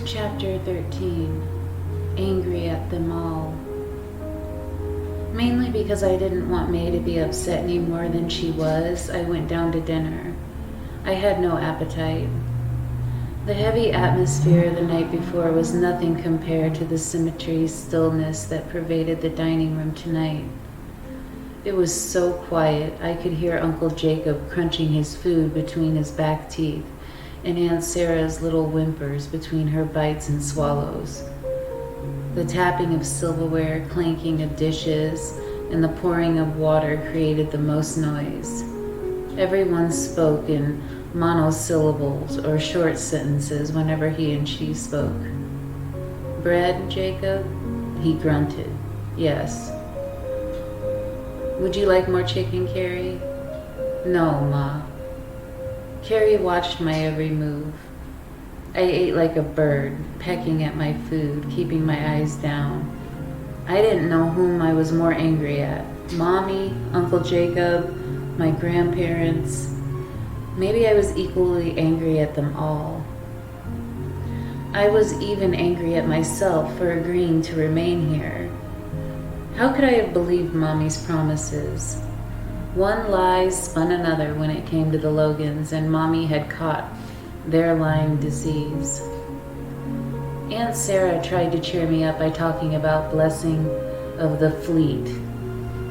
Chapter 13. Angry at them all. Mainly because I didn't want May to be upset any more than she was, I went down to dinner. I had no appetite. The heavy atmosphere the night before was nothing compared to the symmetry, stillness that pervaded the dining room tonight. It was so quiet, I could hear Uncle Jacob crunching his food between his back teeth, and Aunt Sarah's little whimpers between her bites and swallows. The tapping of silverware, clanking of dishes, and the pouring of water created the most noise. Everyone spoke in monosyllables or short sentences whenever he and she spoke. "Bread, Jacob?" He grunted. "Yes." "Would you like more chicken, Carrie?" "No, Ma." Carrie watched my every move. I ate like a bird, pecking at my food, keeping my eyes down. I didn't know whom I was more angry at. Mommy, Uncle Jacob, my grandparents. Maybe I was equally angry at them all. I was even angry at myself for agreeing to remain here. How could I have believed Mommy's promises? One lie spun another when it came to the Logans, and Mommy had caught their Lyme disease. Aunt Sarah tried to cheer me up by talking about Blessing of the Fleet,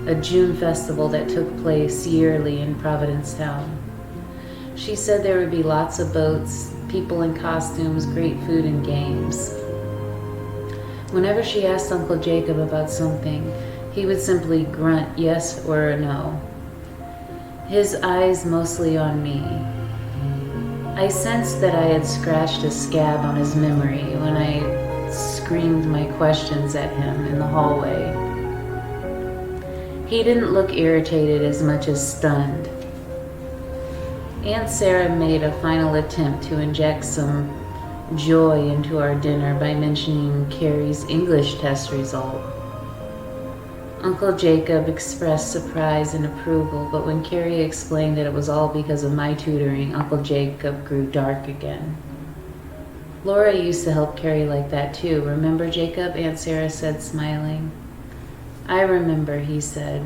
a June festival that took place yearly in Providencetown. She said there would be lots of boats, people in costumes, great food and games. Whenever she asked Uncle Jacob about something, he would simply grunt yes or a no, his eyes mostly on me. I sensed that I had scratched a scab on his memory when I screamed my questions at him in the hallway. He didn't look irritated as much as stunned. Aunt Sarah made a final attempt to inject some joy into our dinner by mentioning Carrie's English test result. Uncle Jacob expressed surprise and approval, but when Carrie explained that it was all because of my tutoring, Uncle Jacob grew dark again. "Laura used to help Carrie like that too, remember, Jacob?" Aunt Sarah said, smiling. "I remember," he said.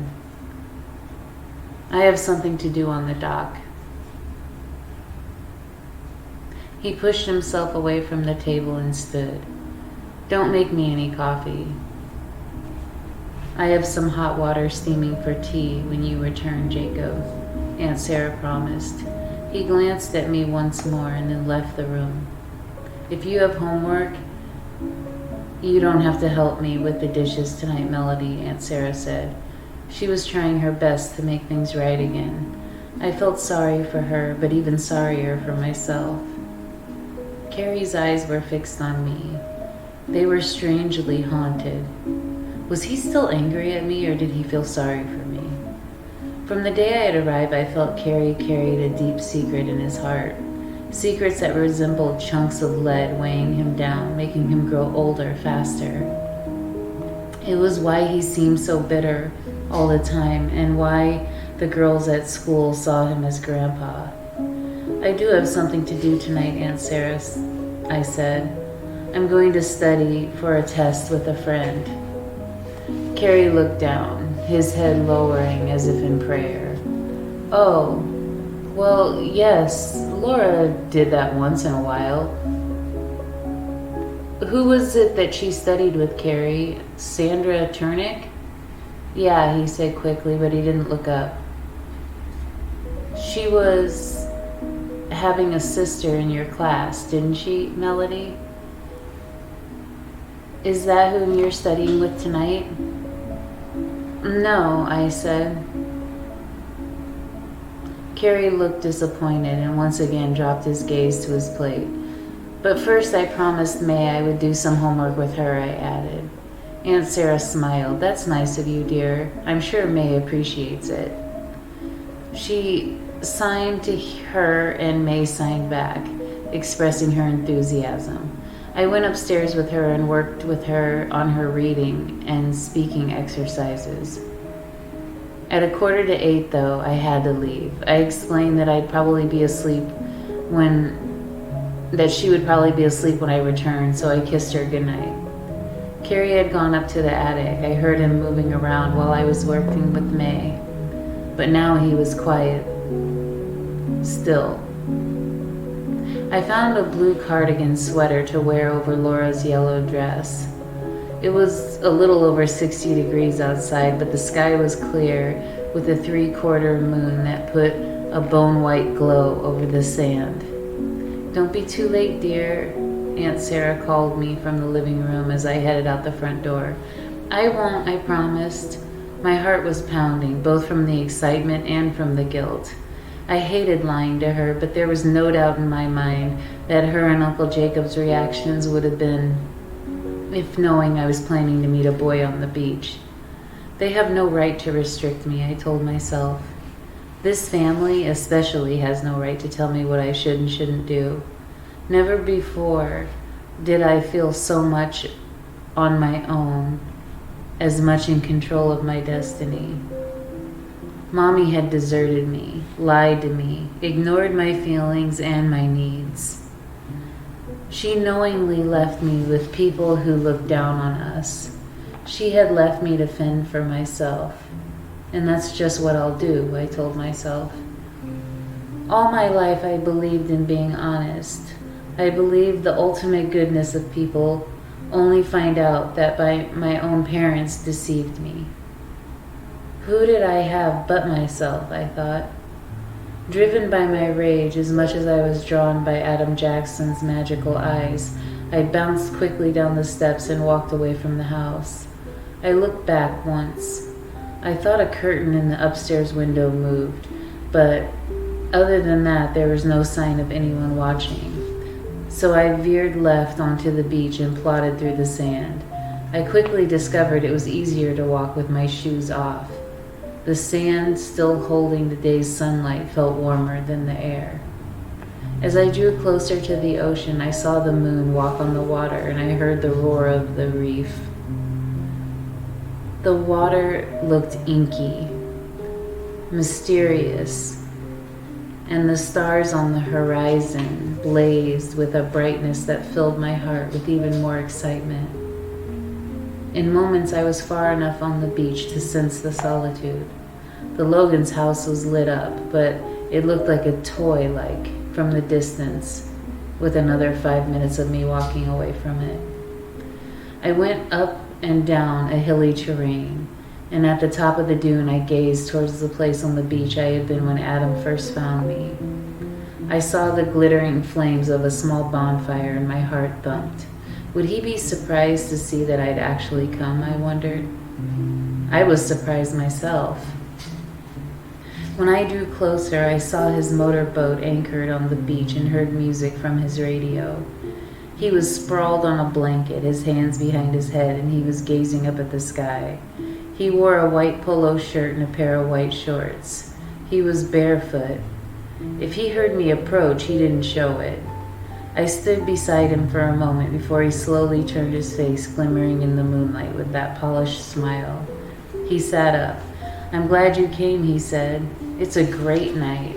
"I have something to do on the dock." He pushed himself away from the table and stood. "Don't make me any coffee. I have some hot water steaming for tea when you return, Jacob," Aunt Sarah promised. He glanced at me once more and then left the room. "If you have homework, you don't have to help me with the dishes tonight, Melody," Aunt Sarah said. She was trying her best to make things right again. I felt sorry for her, but even sorrier for myself. Carrie's eyes were fixed on me. They were strangely haunted. Was he still angry at me, or did he feel sorry for me? From the day I had arrived, I felt Carrie carried a deep secret in his heart. Secrets that resembled chunks of lead weighing him down, making him grow older faster. It was why he seemed so bitter all the time, and why the girls at school saw him as Grandpa. "I do have something to do tonight, Aunt Sarah," I said. "I'm going to study for a test with a friend." Carrie looked down, his head lowering as if in prayer. "Oh, well, yes, Laura did that once in a while." "Who was it that she studied with, Carrie? Sandra Turnick?" "Yeah," he said quickly, but he didn't look up. "She was having a sister in your class, didn't she, Melody?" "Is that whom you're studying with tonight?" "No," I said. Carrie looked disappointed and once again dropped his gaze to his plate. "But first I promised May I would do some homework with her," I added. Aunt Sarah smiled. "That's nice of you, dear. I'm sure May appreciates it." She signed to her and May signed back, expressing her enthusiasm. I went upstairs with her and worked with her on her reading and speaking exercises. At 7:45, though, I had to leave. I explained that I'd probably be asleep when that she would probably be asleep when I returned, so I kissed her goodnight. Carrie had gone up to the attic. I heard him moving around while I was working with May, but now he was quiet. Still. I found a blue cardigan sweater to wear over Laura's yellow dress. It was a little over 60 degrees outside, but the sky was clear with a 3/4 moon that put a bone-white glow over the sand. "Don't be too late, dear," Aunt Sarah called me from the living room as I headed out the front door. "I won't," I promised. My heart was pounding, both from the excitement and from the guilt. I hated lying to her, but there was no doubt in my mind that her and Uncle Jacob's reactions would have been if knowing I was planning to meet a boy on the beach. They have no right to restrict me, I told myself. This family especially has no right to tell me what I should and shouldn't do. Never before did I feel so much on my own, as much in control of my destiny. Mommy had deserted me, lied to me, ignored my feelings and my needs. She knowingly left me with people who looked down on us. She had left me to fend for myself. And that's just what I'll do, I told myself. All my life I believed in being honest. I believed the ultimate goodness of people only find out that my own parents deceived me. Who did I have but myself, I thought. Driven by my rage as much as I was drawn by Adam Jackson's magical eyes, I bounced quickly down the steps and walked away from the house. I looked back once. I thought a curtain in the upstairs window moved, but other than that, there was no sign of anyone watching. So I veered left onto the beach and plodded through the sand. I quickly discovered it was easier to walk with my shoes off. The sand, still holding the day's sunlight, felt warmer than the air. As I drew closer to the ocean, I saw the moon walk on the water and I heard the roar of the reef. The water looked inky, mysterious, and the stars on the horizon blazed with a brightness that filled my heart with even more excitement. In moments, I was far enough on the beach to sense the solitude. The Logan's house was lit up, but it looked like a toy, from the distance, with another 5 minutes of me walking away from it. I went up and down a hilly terrain, and at the top of the dune, I gazed towards the place on the beach I had been when Adam first found me. I saw the glittering flames of a small bonfire, and my heart thumped. Would he be surprised to see that I'd actually come, I wondered. I was surprised myself. When I drew closer, I saw his motorboat anchored on the beach and heard music from his radio. He was sprawled on a blanket, his hands behind his head, and he was gazing up at the sky. He wore a white polo shirt and a pair of white shorts. He was barefoot. If he heard me approach, he didn't show it. I stood beside him for a moment before he slowly turned his face, glimmering in the moonlight with that polished smile. He sat up. "I'm glad you came," he said. "It's a great night.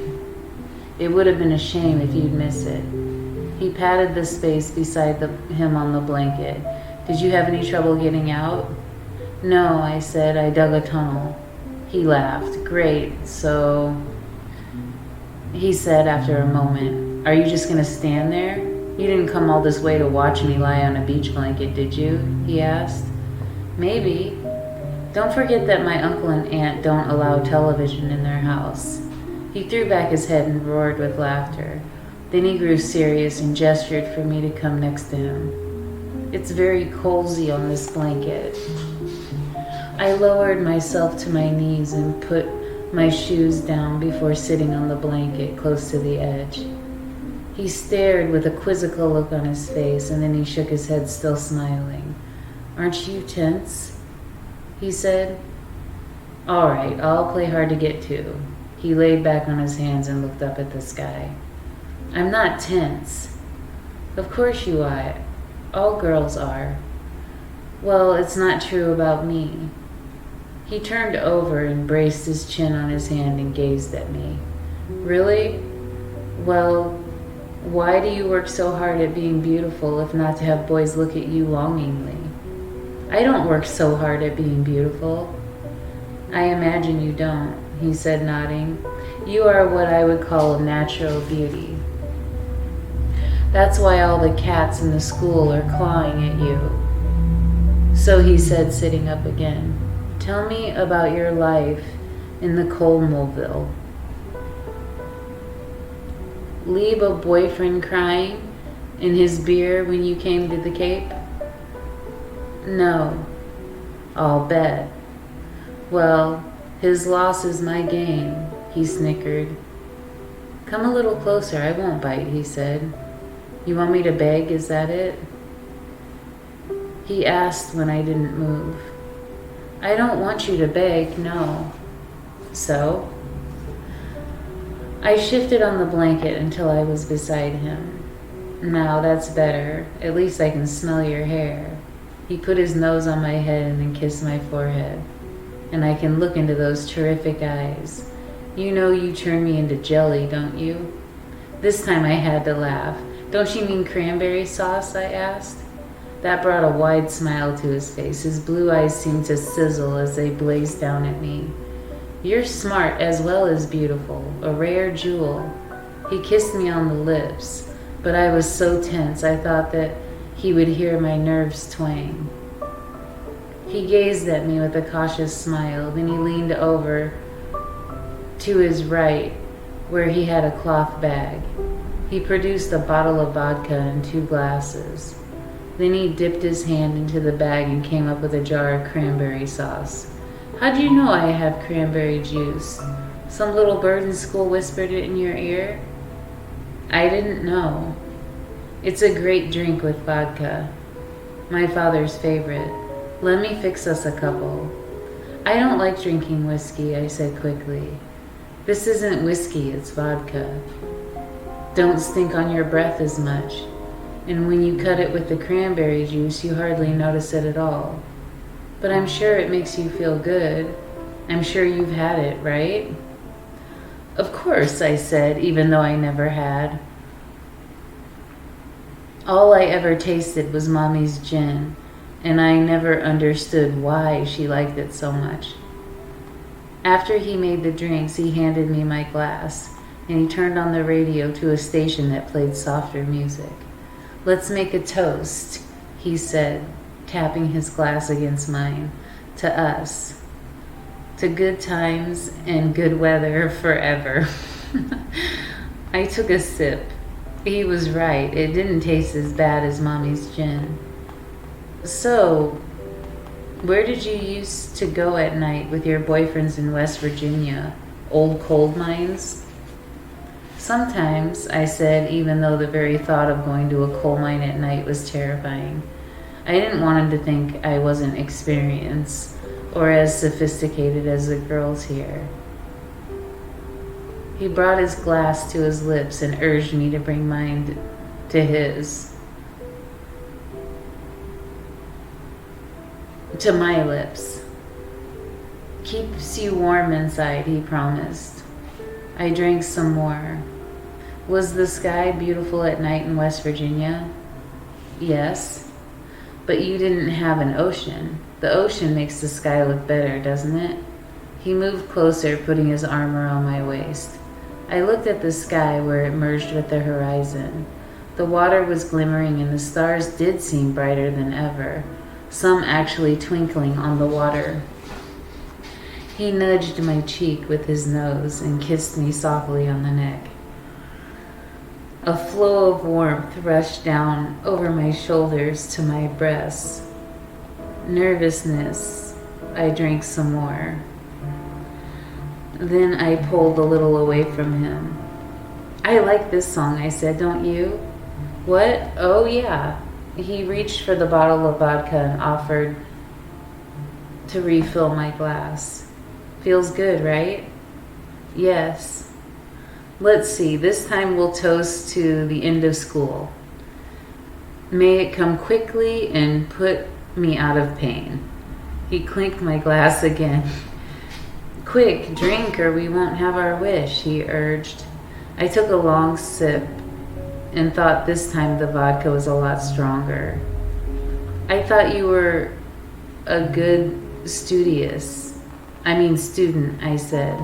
It would have been a shame if you'd miss it." He patted the space beside him on the blanket. "Did you have any trouble getting out?" "No," I said. "I dug a tunnel." He laughed. "Great, so..." He said after a moment, "Are you just going to stand there? You didn't come all this way to watch me lie on a beach blanket, did you?" he asked. "Maybe. Don't forget that my uncle and aunt don't allow television in their house." He threw back his head and roared with laughter. Then he grew serious and gestured for me to come next to him. "It's very cozy on this blanket." I lowered myself to my knees and put my shoes down before sitting on the blanket close to the edge. He stared with a quizzical look on his face, and then he shook his head, still smiling. "Aren't you tense?" he said. "All right, I'll play hard to get to." He laid back on his hands and looked up at the sky. "I'm not tense." "Of course you are. All girls are." "Well, it's not true about me." He turned over and braced his chin on his hand and gazed at me. "Really? Well, Why do you work so hard at being beautiful if not to have boys look at you longingly? I don't work so hard at being beautiful. I imagine you don't, he said, nodding. You are what I would call a natural beauty. That's why all the cats in the school are clawing at you. So he said, sitting up again, tell me about your life in the Colmobile. Leave a boyfriend crying in his beer when you came to the Cape? No, I'll bet. Well, his loss is my gain, he snickered. Come a little closer, I won't bite, he said. You want me to beg, is that it? He asked when I didn't move. I don't want you to beg, no. So? I shifted on the blanket until I was beside him. Now that's better. At least I can smell your hair. He put his nose on my head and then kissed my forehead. And I can look into those terrific eyes. You know you turn me into jelly, don't you? This time I had to laugh. Don't you mean cranberry sauce? I asked. That brought a wide smile to his face. His blue eyes seemed to sizzle as they blazed down at me. You're smart as well as beautiful, a rare jewel. He kissed me on the lips, but I was so tense I thought that he would hear my nerves twang. He gazed at me with a cautious smile, then he leaned over to his right where he had a cloth bag. He produced a bottle of vodka and 2 glasses. Then he dipped his hand into the bag and came up with a jar of cranberry sauce. How'd you know I have cranberry juice? Some little bird in school whispered it in your ear? I didn't know. It's a great drink with vodka. My father's favorite. Let me fix us a couple. I don't like drinking whiskey, I said quickly. This isn't whiskey, it's vodka. Don't stink on your breath as much. And when you cut it with the cranberry juice, you hardly notice it at all. But I'm sure it makes you feel good. I'm sure you've had it, right? Of course, I said, even though I never had. All I ever tasted was Mommy's gin, and I never understood why she liked it so much. After he made the drinks, he handed me my glass, and he turned on the radio to a station that played softer music. Let's make a toast, he said, tapping his glass against mine, to us, to good times and good weather forever. I took a sip. He was right. It didn't taste as bad as Mommy's gin. So, where did you used to go at night with your boyfriends in West Virginia? Old coal mines? Sometimes, I said, even though the very thought of going to a coal mine at night was terrifying. I didn't want him to think I wasn't experienced or as sophisticated as the girls here. He brought his glass to his lips and urged me to bring mine to his. To my lips. Keeps you warm inside, he promised. I drank some more. Was the sky beautiful at night in West Virginia? Yes. But you didn't have an ocean. The ocean makes the sky look better, doesn't it? He moved closer, putting his arm around my waist. I looked at the sky where it merged with the horizon. The water was glimmering and the stars did seem brighter than ever, some actually twinkling on the water. He nudged my cheek with his nose and kissed me softly on the neck. A flow of warmth rushed down over my shoulders to my breasts. Nervousness. I drank some more. Then I pulled a little away from him. I like this song, I said, don't you? What? Oh, yeah. He reached for the bottle of vodka and offered to refill my glass. Feels good, right? Yes. Let's see, this time we'll toast to the end of school. May it come quickly and put me out of pain. He clinked my glass again. Quick, drink or we won't have our wish, he urged. I took a long sip and thought this time the vodka was a lot stronger. I thought you were a good student, I said.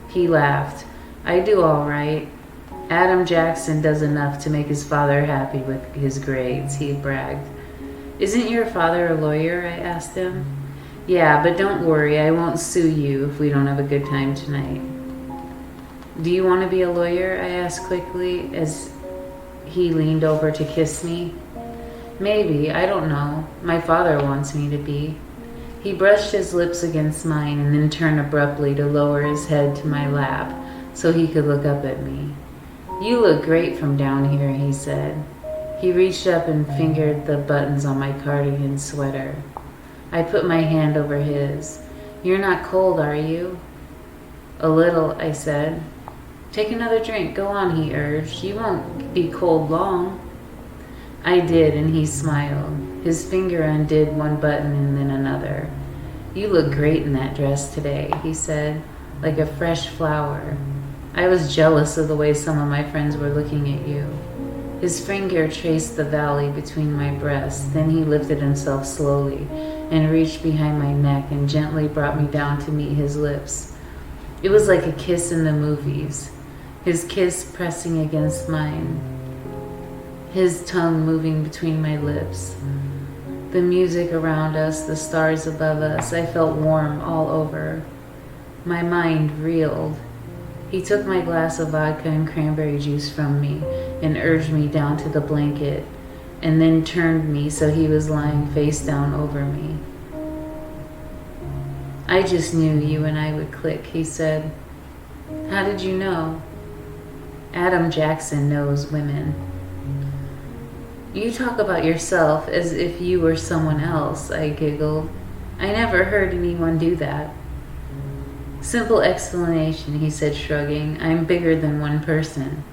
He laughed. I do all right. Adam Jackson does enough to make his father happy with his grades, he bragged. Isn't your father a lawyer? I asked him. Yeah, but don't worry, I won't sue you if we don't have a good time tonight. Do you want to be a lawyer? I asked quickly as he leaned over to kiss me. Maybe, I don't know. My father wants me to be. He brushed his lips against mine and then turned abruptly to lower his head to my lap so he could look up at me. You look great from down here, he said. He reached up and fingered the buttons on my cardigan sweater. I put my hand over his. You're not cold, are you? A little, I said. Take another drink. Go on, he urged. You won't be cold long. I did, and he smiled. His finger undid one button and then another. You look great in that dress today, he said, like a fresh flower. I was jealous of the way some of my friends were looking at you. His finger traced the valley between my breasts. Then he lifted himself slowly and reached behind my neck and gently brought me down to meet his lips. It was like a kiss in the movies, his kiss pressing against mine, his tongue moving between my lips. The music around us, the stars above us, I felt warm all over. My mind reeled. He took my glass of vodka and cranberry juice from me and urged me down to the blanket, and then turned me so he was lying face down over me. I just knew you and I would click, he said. How did you know? Adam Jackson knows women. You talk about yourself as if you were someone else, I giggled. I never heard anyone do that. Simple explanation, he said, shrugging. I'm bigger than one person.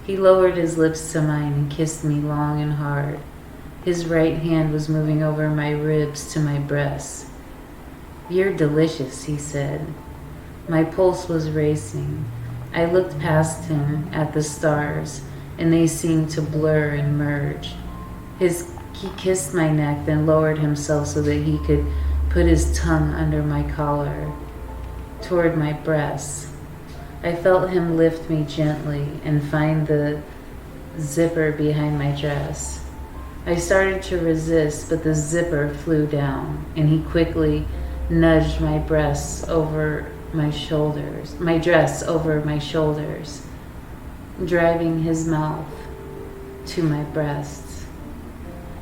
He lowered his lips to mine and kissed me long and hard. His right hand was moving over my ribs to my breasts. You're delicious, he said. My pulse was racing. I looked past him at the stars, and they seemed to blur and merge. He kissed my neck, then lowered himself so that he could put his tongue under my collar, toward my breasts. I felt him lift me gently and find the zipper behind my dress. I started to resist, but the zipper flew down, and he quickly nudged my dress over my shoulders, driving his mouth to my breasts.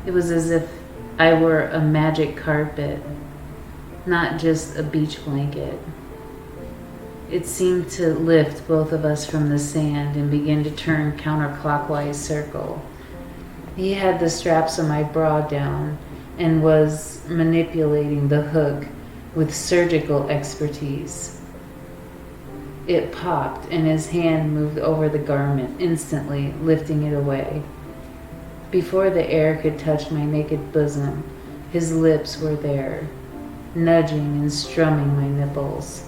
It was as if I were a magic carpet, not just a beach blanket. It seemed to lift both of us from the sand and begin to turn counterclockwise circle. He had the straps of my bra down and was manipulating the hook with surgical expertise. It popped, and his hand moved over the garment, instantly lifting it away. Before the air could touch my naked bosom, his lips were there, nudging and strumming my nipples.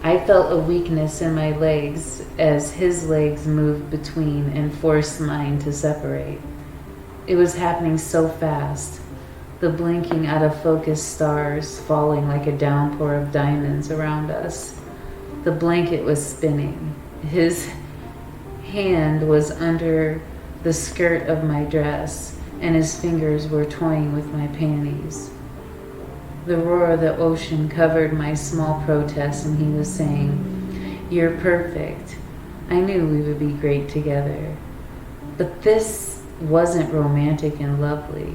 I felt a weakness in my legs as his legs moved between and forced mine to separate. It was happening so fast, the blinking out of focus stars falling like a downpour of diamonds around us. The blanket was spinning. His hand was under the skirt of my dress, and his fingers were toying with my panties. The roar of the ocean covered my small protest, and he was saying, "You're perfect. I knew we would be great together." But this wasn't romantic and lovely.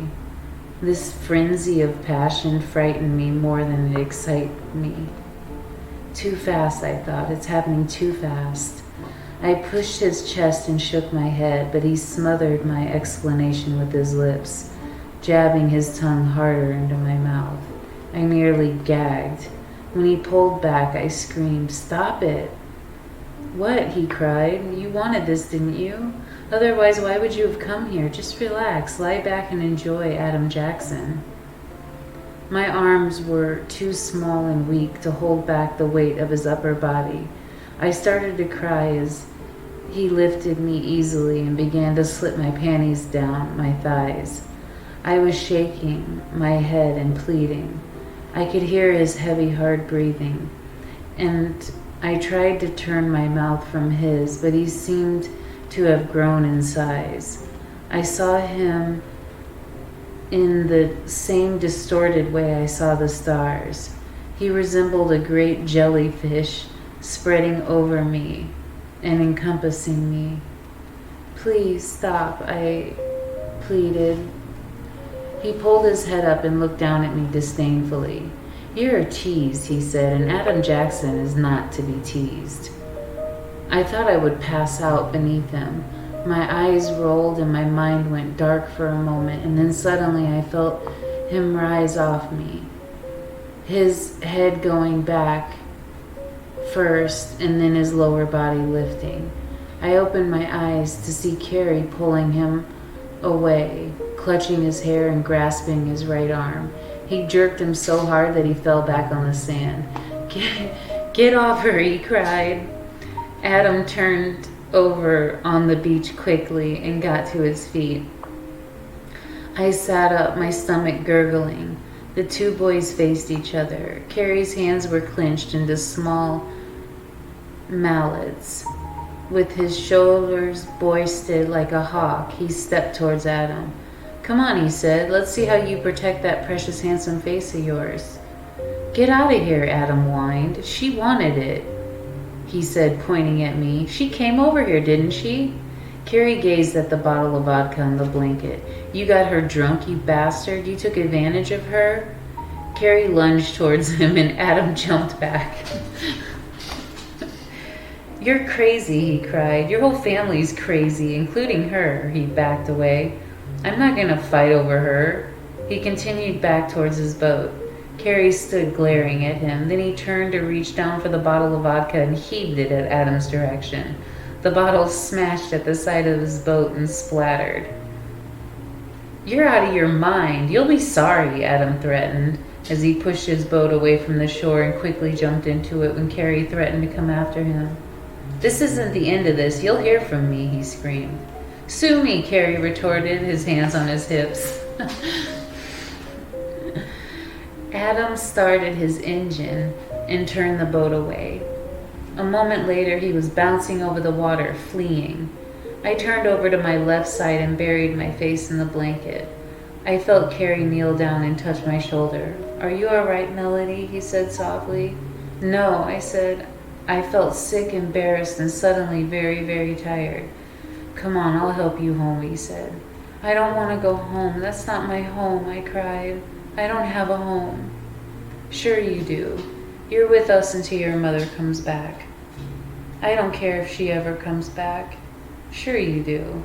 This frenzy of passion frightened me more than it excited me. Too fast, I thought. It's happening too fast. I pushed his chest and shook my head, but he smothered my explanation with his lips, jabbing his tongue harder into my mouth. I nearly gagged. When he pulled back, I screamed, "Stop it!" "What?" he cried. "You wanted this, didn't you? Otherwise, why would you have come here? Just relax, lie back and enjoy Adam Jackson." My arms were too small and weak to hold back the weight of his upper body. I started to cry as He lifted me easily and began to slip my panties down my thighs. I was shaking my head and pleading. I could hear his heavy, hard breathing, and I tried to turn my mouth from his, but he seemed to have grown in size. I saw him in the same distorted way I saw the stars. He resembled a great jellyfish spreading over me and encompassing me. Please stop, I pleaded. He pulled his head up and looked down at me disdainfully. You're a tease, he said, and Adam Jackson is not to be teased. I thought I would pass out beneath him. My eyes rolled and my mind went dark for a moment, and then suddenly I felt him rise off me, his head going back first and then his lower body lifting. I opened my eyes to see Carrie pulling him away, clutching his hair and grasping his right arm. He jerked him so hard that he fell back on the sand. Get off her, he cried. Adam turned over on the beach quickly and got to his feet. I sat up, my stomach gurgling. The two boys faced each other. Carrie's hands were clenched into small mallets. With his shoulders boisted like a hawk, he stepped towards Adam. Come on, he said. Let's see how you protect that precious handsome face of yours. Get out of here, Adam whined. She wanted it, he said, pointing at me. She came over here, didn't she? Carrie gazed at the bottle of vodka on the blanket. You got her drunk, you bastard. You took advantage of her. Carrie lunged towards him and Adam jumped back. You're crazy, he cried. Your whole family's crazy, including her. He backed away. I'm not going to fight over her. He continued back towards his boat. Carrie stood glaring at him. Then he turned to reach down for the bottle of vodka and heaved it at Adam's direction. The bottle smashed at the side of his boat and splattered. You're out of your mind. You'll be sorry, Adam threatened, as he pushed his boat away from the shore and quickly jumped into it when Carrie threatened to come after him. This isn't the end of this. You'll hear from me, he screamed. Sue me, Carrie retorted, his hands on his hips. Adam started his engine and turned the boat away. A moment later, he was bouncing over the water, fleeing. I turned over to my left side and buried my face in the blanket. I felt Carrie kneel down and touch my shoulder. Are you all right, Melody? He said softly. No, I said. I felt sick, embarrassed, and suddenly very, very tired. Come on, I'll help you home, he said. I don't want to go home. That's not my home, I cried. I don't have a home. Sure you do. You're with us until your mother comes back. I don't care if she ever comes back. Sure you do.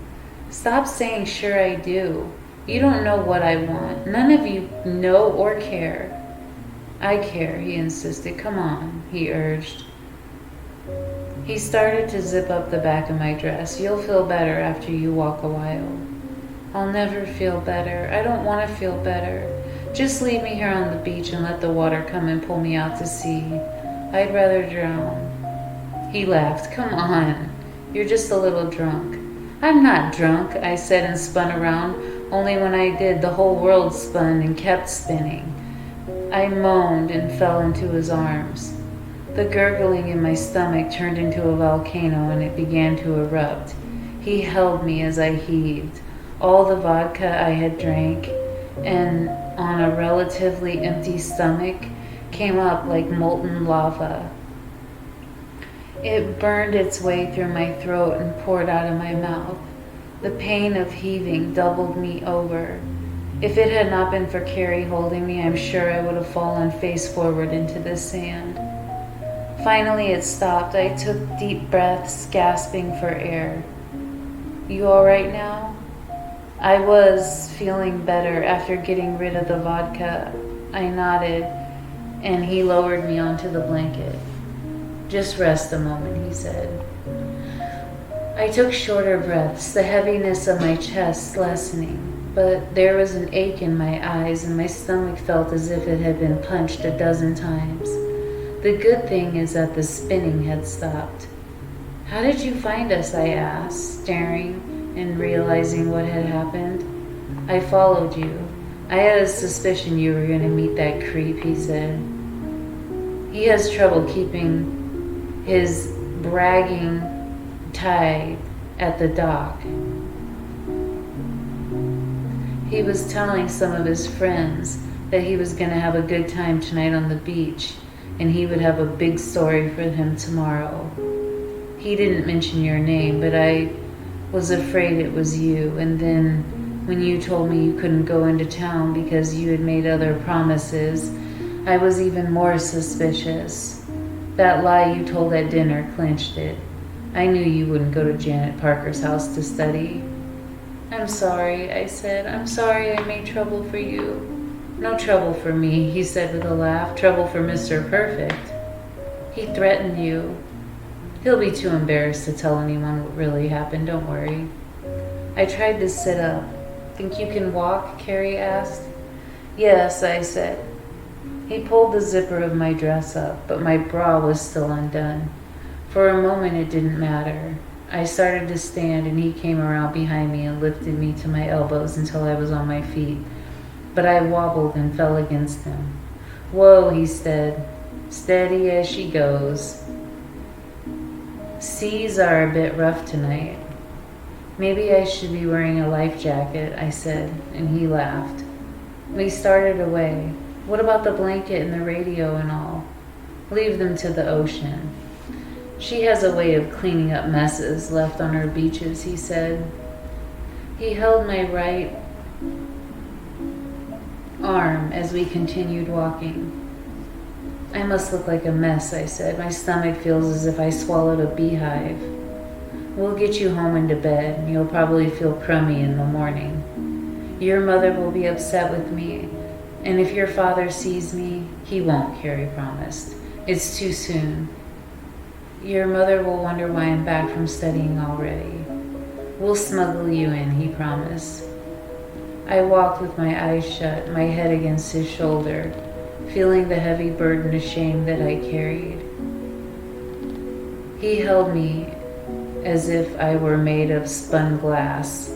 Stop saying sure I do. You don't know what I want. None of you know or care. I care, he insisted. Come on, he urged. He started to zip up the back of my dress. You'll feel better after you walk a while. I'll never feel better. I don't want to feel better. Just leave me here on the beach and let the water come and pull me out to sea. I'd rather drown. He laughed. Come on. You're just a little drunk. I'm not drunk, I said and spun around. Only when I did, the whole world spun and kept spinning. I moaned and fell into his arms. The gurgling in my stomach turned into a volcano and it began to erupt. He held me as I heaved. All the vodka I had drank, and on a relatively empty stomach, came up like molten lava. It burned its way through my throat and poured out of my mouth. The pain of heaving doubled me over. If it had not been for Carrie holding me, I'm sure I would have fallen face forward into the sand. Finally it stopped. I took deep breaths, gasping for air. You all right now? I was feeling better after getting rid of the vodka. I nodded, and he lowered me onto the blanket. Just rest a moment, he said. I took shorter breaths, the heaviness of my chest lessening, but there was an ache in my eyes and my stomach felt as if it had been punched a dozen times. The good thing is that the spinning had stopped. How did you find us? I asked, staring and realizing what had happened. I followed you. I had a suspicion you were going to meet that creep, he said. He has trouble keeping his bragging tied at the dock. He was telling some of his friends that he was going to have a good time tonight on the beach, and he would have a big story for him tomorrow. He didn't mention your name, but I was afraid it was you, and then when you told me you couldn't go into town because you had made other promises, I was even more suspicious. That lie you told at dinner clinched it. I knew you wouldn't go to Janet Parker's house to study. I'm sorry, I said. I'm sorry I made trouble for you. No trouble for me, he said with a laugh. Trouble for Mr. Perfect. He threatened you. He'll be too embarrassed to tell anyone what really happened, don't worry. I tried to sit up. Think you can walk? Carrie asked. Yes, I said. He pulled the zipper of my dress up, but my bra was still undone. For a moment it didn't matter. I started to stand and he came around behind me and lifted me to my elbows until I was on my feet. But I wobbled and fell against him. Whoa, he said, steady as she goes. Seas are a bit rough tonight. Maybe I should be wearing a life jacket, I said, and he laughed. We started away. What about the blanket and the radio and all? Leave them to the ocean. She has a way of cleaning up messes left on her beaches, he said. He held my right arm as we continued walking. I must look like a mess, I said. My stomach feels as if I swallowed a beehive. We'll get you home and to bed, and you'll probably feel crummy in the morning. Your mother will be upset with me, and if your father sees me, he won't, Carrie promised. It's too soon. Your mother will wonder why I'm back from studying already. We'll smuggle you in, he promised. I walked with my eyes shut, my head against his shoulder, feeling the heavy burden of shame that I carried. He held me as if I were made of spun glass,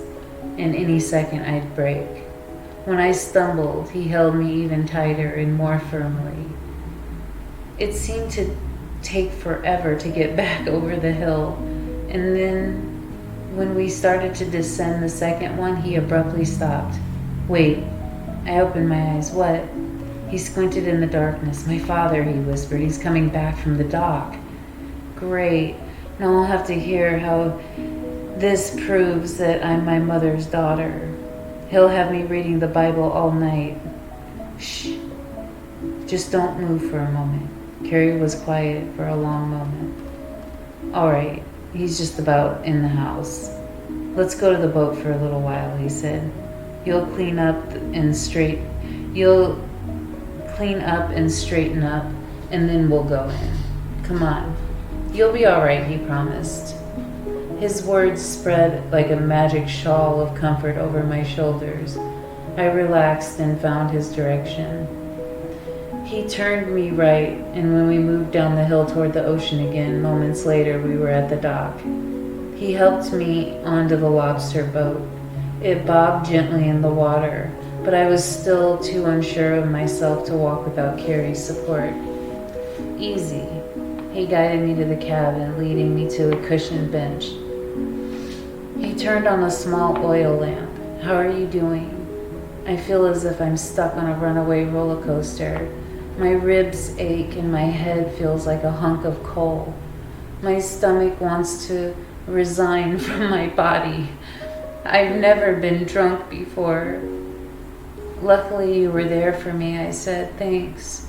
and any second I'd break. When I stumbled, he held me even tighter and more firmly. It seemed to take forever to get back over the hill, and then when we started to descend the second one, he abruptly stopped. Wait, I opened my eyes. What? He squinted in the darkness. My father, he whispered. He's coming back from the dock. Great. Now I'll have to hear how this proves that I'm my mother's daughter. He'll have me reading the Bible all night. Shh. Just don't move for a moment. Carrie was quiet for a long moment. All right. He's just about in the house. Let's go to the boat for a little while, he said. You'll clean up and straighten up, and then we'll go in. Come on. You'll be all right, he promised. His words spread like a magic shawl of comfort over my shoulders. I relaxed and found his direction. He turned me right, and when we moved down the hill toward the ocean again, moments later we were at the dock. He helped me onto the lobster boat. It bobbed gently in the water, but I was still too unsure of myself to walk without Carrie's support. Easy. He guided me to the cabin, leading me to a cushioned bench. He turned on a small oil lamp. How are you doing? I feel as if I'm stuck on a runaway roller coaster. My ribs ache and my head feels like a hunk of coal. My stomach wants to resign from my body. I've never been drunk before. Luckily you were there for me, I said. Thanks.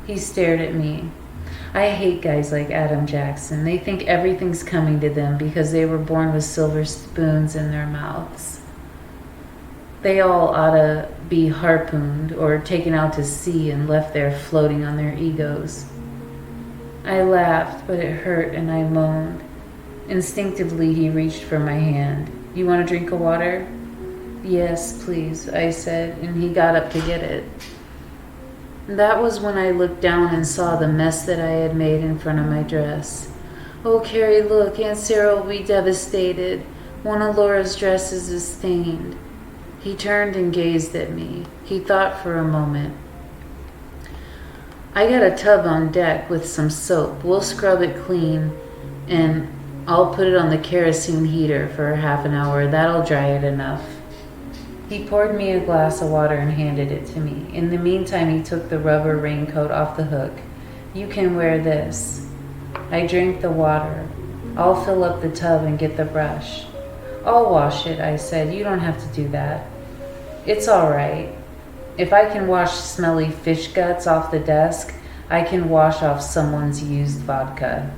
He stared at me. I hate guys like Adam Jackson. They think everything's coming to them because they were born with silver spoons in their mouths. They all ought to be harpooned or taken out to sea and left there floating on their egos. I laughed, but it hurt and I moaned. Instinctively, he reached for my hand. You want a drink of water? Yes, please, I said, and he got up to get it. That was when I looked down and saw the mess that I had made in front of my dress. Oh, Carrie, look, Aunt Sarah will be devastated. One of Laura's dresses is stained. He turned and gazed at me. He thought for a moment. I got a tub on deck with some soap. We'll scrub it clean and I'll put it on the kerosene heater for half an hour. That'll dry it enough. He poured me a glass of water and handed it to me. In the meantime, he took the rubber raincoat off the hook. You can wear this. I drank the water. I'll fill up the tub and get the brush. I'll wash it, I said. You don't have to do that. It's all right. If I can wash smelly fish guts off the desk, I can wash off someone's used vodka.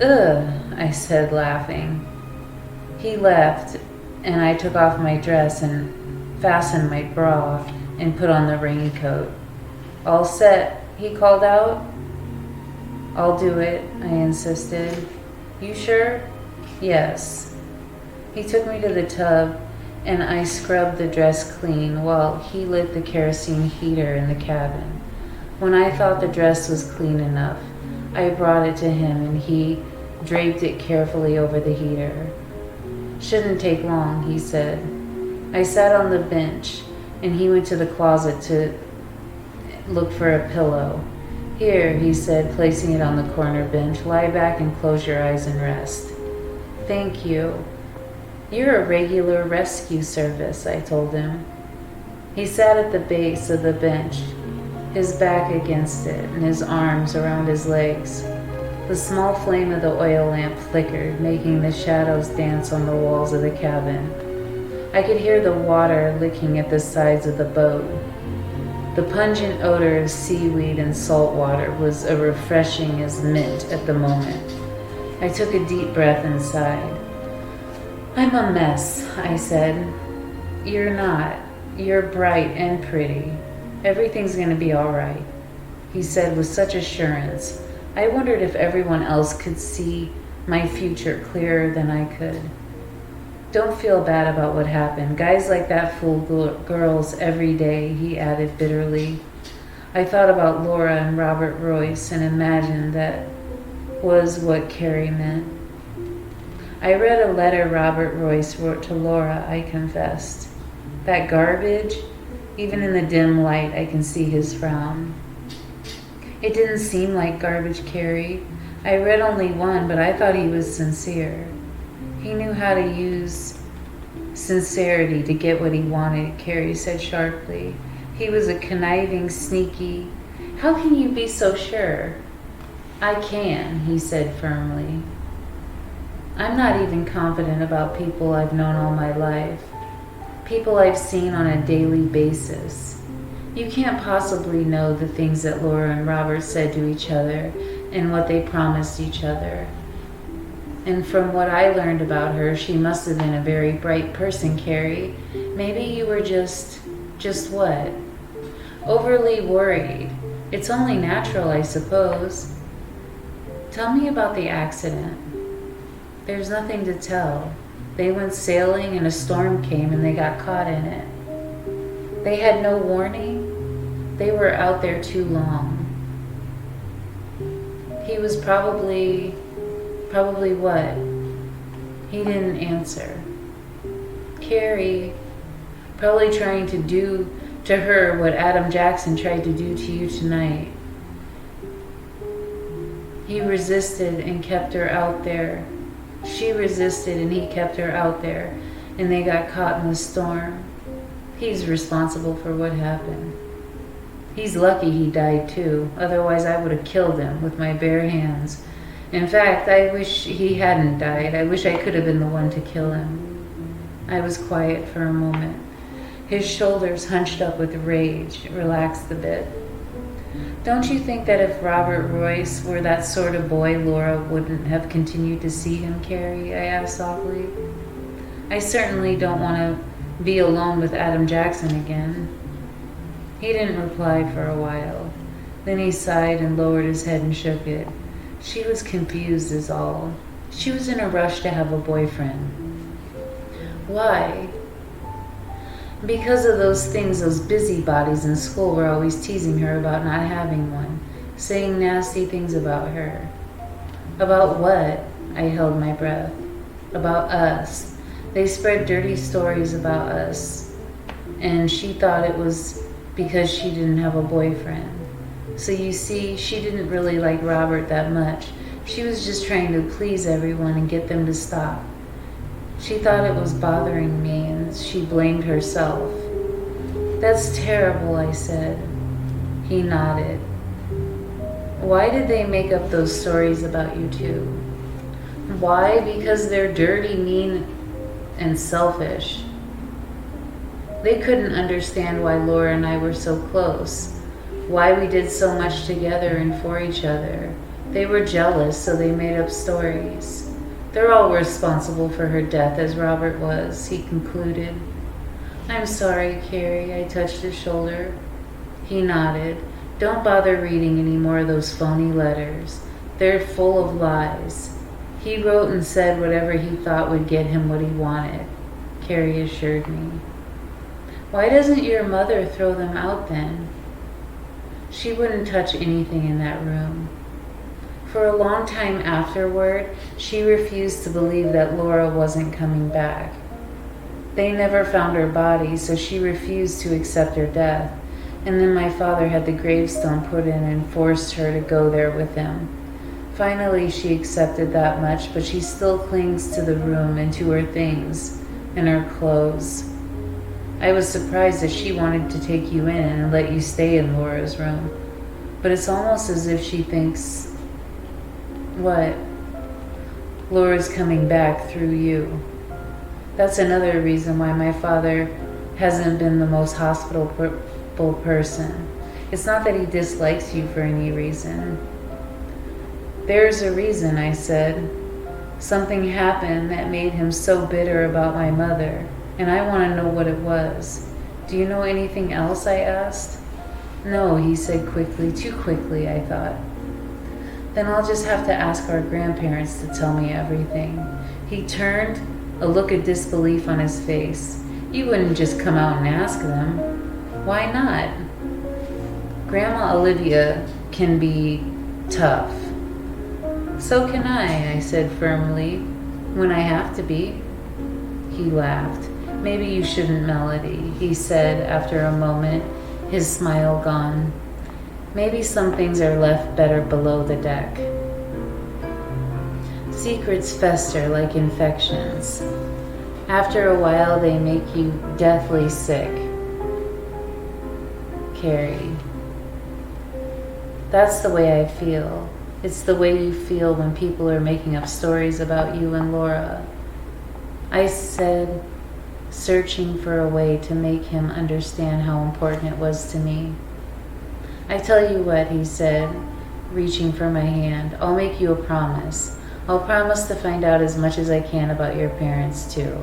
Ugh, I said, laughing. He left, and I took off my dress and fastened my bra and put on the raincoat. All set, he called out. I'll do it, I insisted. You sure? Yes. He took me to the tub, and I scrubbed the dress clean while he lit the kerosene heater in the cabin. When I thought the dress was clean enough, I brought it to him and he draped it carefully over the heater. Shouldn't take long, he said. I sat on the bench and he went to the closet to look for a pillow. Here, he said, placing it on the corner bench, lie back and close your eyes and rest. Thank you. You're a regular rescue service, I told him. He sat at the base of the bench, his back against it and his arms around his legs. The small flame of the oil lamp flickered, making the shadows dance on the walls of the cabin. I could hear the water licking at the sides of the boat. The pungent odor of seaweed and salt water was as refreshing as mint at the moment. I took a deep breath and sighed. I'm a mess, I said. You're not. You're bright and pretty. Everything's going to be all right, he said with such assurance. I wondered if everyone else could see my future clearer than I could. Don't feel bad about what happened. Guys like that fool girls every day, he added bitterly. I thought about Laura and Robert Royce and imagined that was what Carrie meant. I read a letter Robert Royce wrote to Laura, I confessed. That garbage? Even in the dim light, I can see his frown. It didn't seem like garbage, Carrie. I read only one, but I thought he was sincere. He knew how to use sincerity to get what he wanted, Carrie said sharply. He was a conniving, sneaky. How can you be so sure? I can, he said firmly. I'm not even confident about people I've known all my life. People I've seen on a daily basis. You can't possibly know the things that Laura and Robert said to each other and what they promised each other. And from what I learned about her, she must have been a very bright person, Carrie. Maybe you were just what? Overly worried. It's only natural, I suppose. Tell me about the accident. There's nothing to tell. They went sailing and a storm came and they got caught in it. They had no warning. They were out there too long. He was probably what? He didn't answer. Carrie, probably trying to do to her what Adam Jackson tried to do to you tonight. He resisted and kept her out there. She resisted and he kept her out there, and they got caught in the storm. He's responsible for what happened. He's lucky he died too, otherwise I would have killed him with my bare hands. In fact, I wish he hadn't died. I wish I could have been the one to kill him. I was quiet for a moment. His shoulders, hunched up with rage, relaxed a bit. Don't you think that if Robert Royce were that sort of boy, Laura wouldn't have continued to see him, Carrie? I asked softly. I certainly don't want to be alone with Adam Jackson again. He didn't reply for a while. Then he sighed and lowered his head and shook it. She was confused is all. She was in a rush to have a boyfriend. Why? Because of those things those busybodies in school were always teasing her about not having one, saying nasty things about her. About what? I held my breath. About us. They spread dirty stories about us. And she thought it was because she didn't have a boyfriend. So you see, she didn't really like Robert that much. She was just trying to please everyone and get them to stop. She thought it was bothering me and she blamed herself. That's terrible, I said. He nodded. Why did they make up those stories about you two? Why? Because they're dirty, mean, and selfish. They couldn't understand why Laura and I were so close, why we did so much together and for each other. They were jealous, so they made up stories. They're all responsible for her death, as Robert was, he concluded. I'm sorry, Carrie, I touched his shoulder. He nodded. Don't bother reading any more of those phony letters. They're full of lies. He wrote and said whatever he thought would get him what he wanted, Carrie assured me. Why doesn't your mother throw them out then? She wouldn't touch anything in that room. For a long time afterward, she refused to believe that Laura wasn't coming back. They never found her body, so she refused to accept her death. And then my father had the gravestone put in and forced her to go there with him. Finally, she accepted that much, but she still clings to the room and to her things and her clothes. I was surprised that she wanted to take you in and let you stay in Laura's room. But it's almost as if she thinks, what? Laura's coming back through you. That's another reason why my father hasn't been the most hospitable person. It's not that he dislikes you for any reason. There's a reason, I said. Something happened that made him so bitter about my mother, and I want to know what it was. Do you know anything else? I asked. No, he said quickly, too quickly, I thought. Then I'll just have to ask our grandparents to tell me everything. He turned, a look of disbelief on his face. You wouldn't just come out and ask them. Why not? Grandma Olivia can be tough. So can I said firmly, when I have to be. He laughed. Maybe you shouldn't, Melody, he said after a moment, his smile gone. Maybe some things are left better below the deck. Secrets fester like infections. After a while, they make you deathly sick. Carrie. That's the way I feel. It's the way you feel when people are making up stories about you and Laura. I said, searching for a way to make him understand how important it was to me. I tell you what, he said, reaching for my hand. I'll make you a promise. I'll promise to find out as much as I can about your parents, too.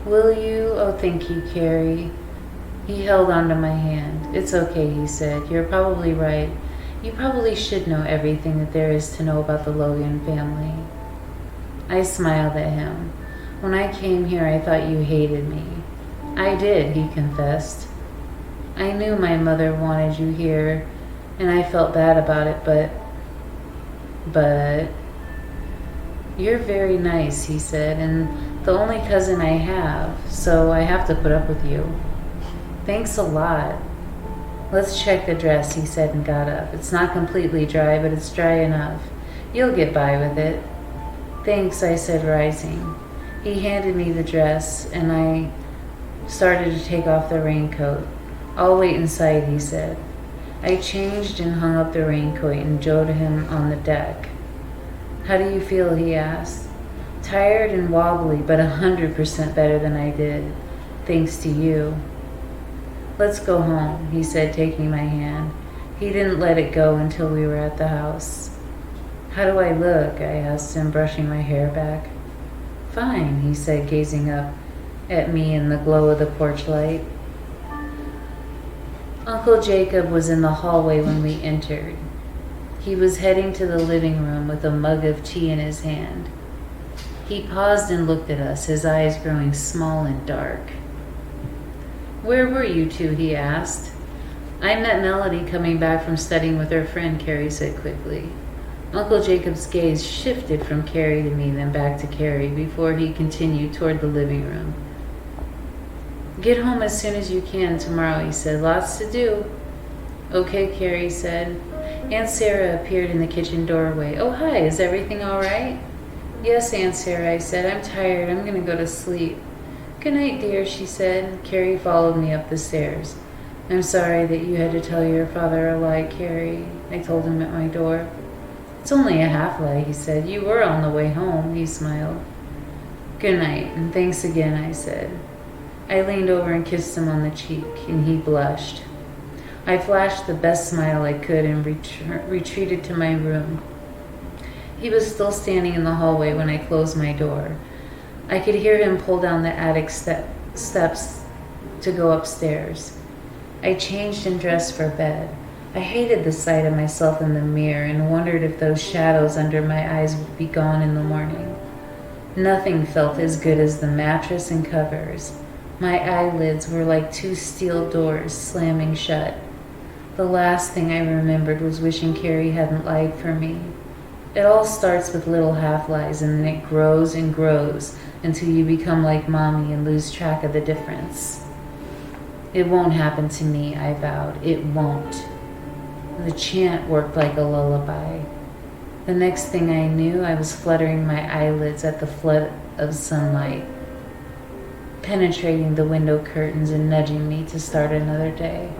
Will you? Oh, thank you, Carrie. He held onto my hand. It's okay, he said. You're probably right. You probably should know everything that there is to know about the Logan family. I smiled at him. When I came here, I thought you hated me. I did, he confessed. I knew my mother wanted you here, and I felt bad about it, but you're very nice, he said, and the only cousin I have, so I have to put up with you. Thanks a lot. Let's check the dress, he said and got up. It's not completely dry, but it's dry enough. You'll get by with it. Thanks, I said, rising. He handed me the dress, and I started to take off the raincoat. I'll wait inside, he said. I changed and hung up the raincoat and joined him on the deck. How do you feel, he asked. Tired and wobbly, but 100% better than I did, thanks to you. Let's go home, he said, taking my hand. He didn't let it go until we were at the house. How do I look? I asked him, brushing my hair back. Fine, he said, gazing up at me in the glow of the porch light. Uncle Jacob was in the hallway when we entered. He was heading to the living room with a mug of tea in his hand. He paused and looked at us, his eyes growing small and dark. Where were you two? He asked. I met Melody coming back from studying with her friend, Carrie said quickly. Uncle Jacob's gaze shifted from Carrie to me, then back to Carrie, before he continued toward the living room. Get home as soon as you can tomorrow, he said. Lots to do. Okay, Carrie said. Aunt Sarah appeared in the kitchen doorway. Oh, hi, is everything all right? Yes, Aunt Sarah, I said. I'm tired. I'm going to go to sleep. Good night, dear, she said. Carrie followed me up the stairs. I'm sorry that you had to tell your father a lie, Carrie, I told him at my door. It's only a half lie, he said. You were on the way home, he smiled. Good night, and thanks again, I said. I leaned over and kissed him on the cheek, and he blushed. I flashed the best smile I could and retreated to my room. He was still standing in the hallway when I closed my door. I could hear him pull down the attic steps to go upstairs. I changed and dressed for bed. I hated the sight of myself in the mirror and wondered if those shadows under my eyes would be gone in the morning. Nothing felt as good as the mattress and covers. My eyelids were like two steel doors slamming shut. The last thing I remembered was wishing Carrie hadn't lied for me. It all starts with little half-lies, and then it grows and grows until you become like Mommy and lose track of the difference. It won't happen to me, I vowed. It won't. The chant worked like a lullaby. The next thing I knew, I was fluttering my eyelids at the flood of sunlight, penetrating the window curtains and nudging me to start another day.